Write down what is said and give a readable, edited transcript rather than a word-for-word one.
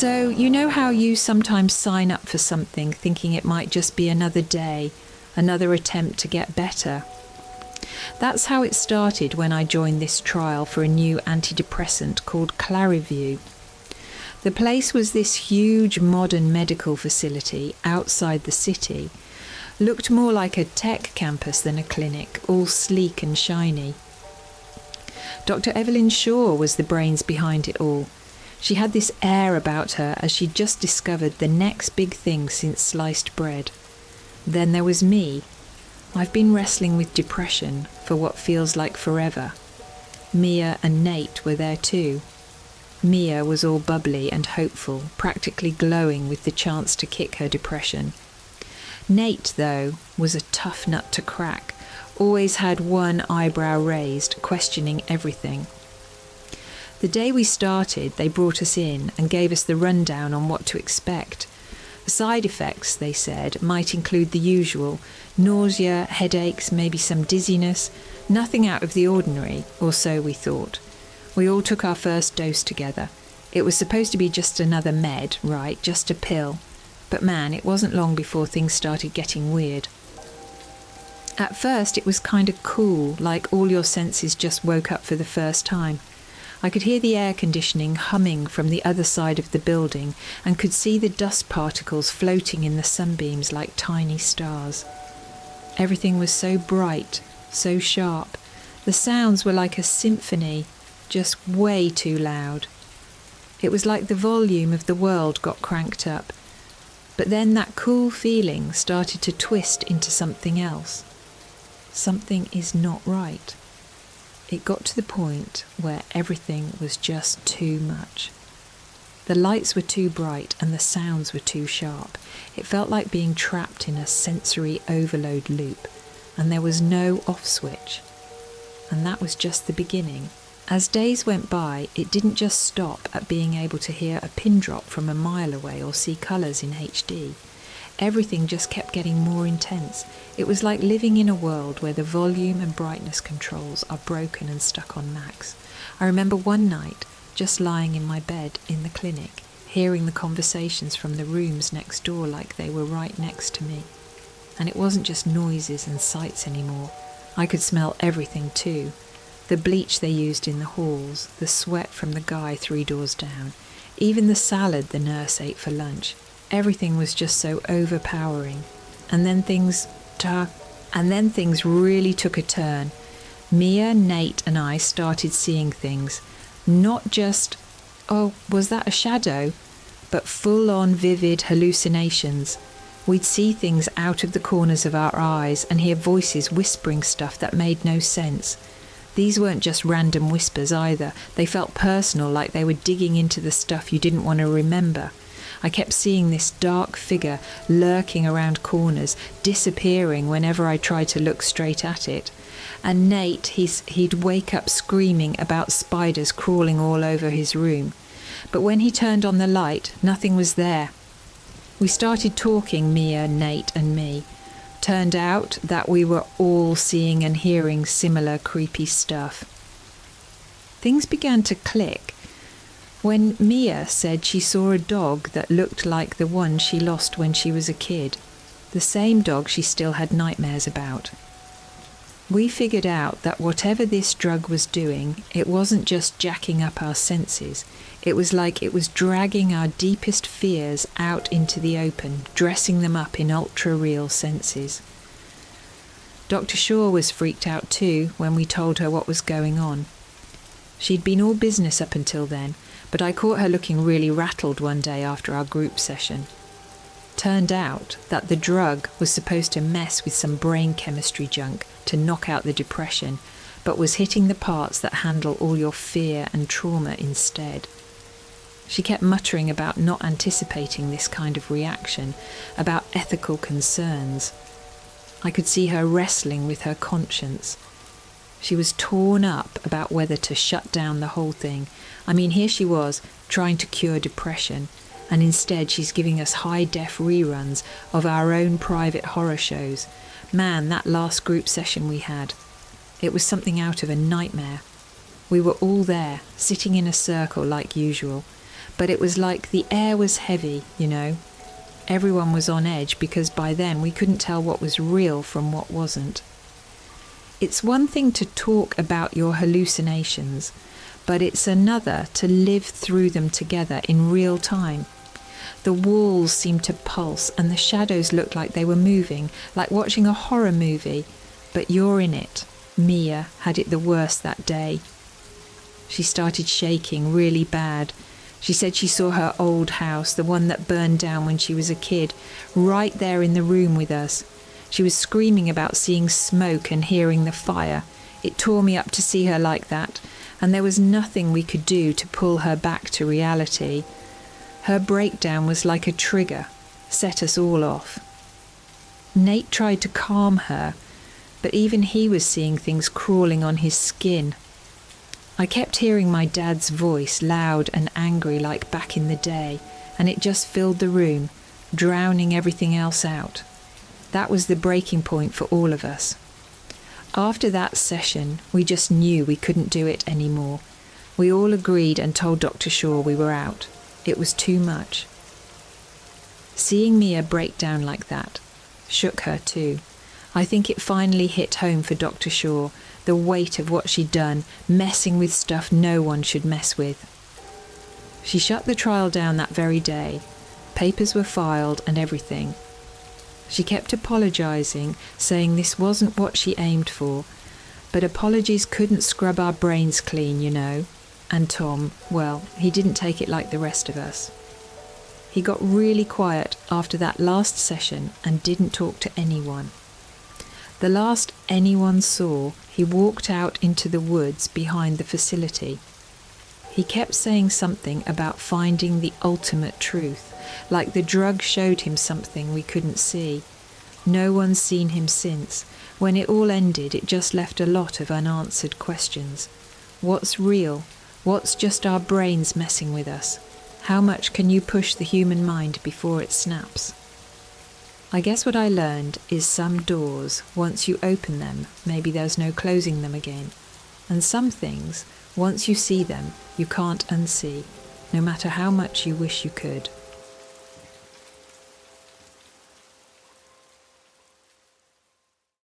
So, you know how you sometimes sign up for something thinking it might just be another day, another attempt to get better? That's how it started when I joined this trial for a new antidepressant called Clariview. The place was this huge modern medical facility outside the city. Looked more like a tech campus than a clinic, all sleek and shiny. Dr. Evelyn Shaw was the brains behind it all. She had this air about her as she'd just discovered the next big thing since sliced bread. Then there was me. I've been wrestling with depression for what feels like forever. Mia and Nate were there too. Mia was all bubbly and hopeful, practically glowing with the chance to kick her depression. Nate, though, was a tough nut to crack, always had one eyebrow raised, questioning everything. The day we started, they brought us in and gave us the rundown on what to expect. Side effects, they said, might include the usual: nausea, headaches, maybe some dizziness. Nothing out of the ordinary, or so we thought. We all took our first dose together. It was supposed to be just another med, right, just a pill. But man, it wasn't long before things started getting weird. At first it was kind of cool, like all your senses just woke up for the first time. I could hear the air conditioning humming from the other side of the building and could see the dust particles floating in the sunbeams like tiny stars. Everything was so bright, so sharp. The sounds were like a symphony, just way too loud. It was like the volume of the world got cranked up. But then that cool feeling started to twist into something else. Something is not right. It got to the point where everything was just too much. The lights were too bright and the sounds were too sharp. It felt like being trapped in a sensory overload loop, and there was no off switch. And that was just the beginning. As days went by, it didn't just stop at being able to hear a pin drop from a mile away or see colours in HD. Everything just kept getting more intense. It was like living in a world where the volume and brightness controls are broken and stuck on max. I remember one night, just lying in my bed in the clinic, hearing the conversations from the rooms next door like they were right next to me. And it wasn't just noises and sights anymore. I could smell everything too. The bleach they used in the halls, the sweat from the guy 3 doors down, even the salad the nurse ate for lunch. Everything was just so overpowering. And then things really took a turn. Mia, Nate and I started seeing things. Not just, oh, was that a shadow? But full-on vivid hallucinations. We'd see things out of the corners of our eyes and hear voices whispering stuff that made no sense. These weren't just random whispers either. They felt personal, like they were digging into the stuff you didn't want to remember. I kept seeing this dark figure lurking around corners, disappearing whenever I tried to look straight at it. And Nate, he'd wake up screaming about spiders crawling all over his room. But when he turned on the light, nothing was there. We started talking, Mia, Nate and me. Turned out that we were all seeing and hearing similar creepy stuff. Things began to click. When Mia said she saw a dog that looked like the one she lost when she was a kid, the same dog she still had nightmares about. We figured out that whatever this drug was doing, it wasn't just jacking up our senses. It was like it was dragging our deepest fears out into the open, dressing them up in ultra-real senses. Dr. Shaw was freaked out too when we told her what was going on. She'd been all business up until then, but I caught her looking really rattled one day after our group session. Turned out that the drug was supposed to mess with some brain chemistry junk to knock out the depression, but was hitting the parts that handle all your fear and trauma instead. She kept muttering about not anticipating this kind of reaction, about ethical concerns. I could see her wrestling with her conscience. She was torn up about whether to shut down the whole thing. I mean, here she was, trying to cure depression, and instead she's giving us high-def reruns of our own private horror shows. Man, that last group session we had, it was something out of a nightmare. We were all there, sitting in a circle like usual, but it was like the air was heavy, you know. Everyone was on edge because by then we couldn't tell what was real from what wasn't. It's one thing to talk about your hallucinations, but it's another to live through them together in real time. The walls seemed to pulse and the shadows looked like they were moving, like watching a horror movie, but you're in it. Mia had it the worst that day. She started shaking really bad. She said she saw her old house, the one that burned down when she was a kid, right there in the room with us. She was screaming about seeing smoke and hearing the fire. It tore me up to see her like that, and there was nothing we could do to pull her back to reality. Her breakdown was like a trigger, set us all off. Nate tried to calm her, but even he was seeing things crawling on his skin. I kept hearing my dad's voice, loud and angry like back in the day, and it just filled the room, drowning everything else out. That was the breaking point for all of us. After that session, we just knew we couldn't do it anymore. We all agreed and told Dr. Shaw we were out. It was too much. Seeing Mia break down like that shook her too. I think it finally hit home for Dr. Shaw, the weight of what she'd done, messing with stuff no one should mess with. She shut the trial down that very day. Papers were filed and everything. She kept apologising, saying this wasn't what she aimed for, but apologies couldn't scrub our brains clean, you know. And Tom, well, he didn't take it like the rest of us. He got really quiet after that last session and didn't talk to anyone. The last anyone saw, he walked out into the woods behind the facility. He kept saying something about finding the ultimate truth, like the drug showed him something we couldn't see. No one's seen him since. When it all ended, it just left a lot of unanswered questions. What's real? What's just our brains messing with us? How much can you push the human mind before it snaps? I guess what I learned is some doors, once you open them, maybe there's no closing them again. And some things, once you see them, you can't unsee, no matter how much you wish you could.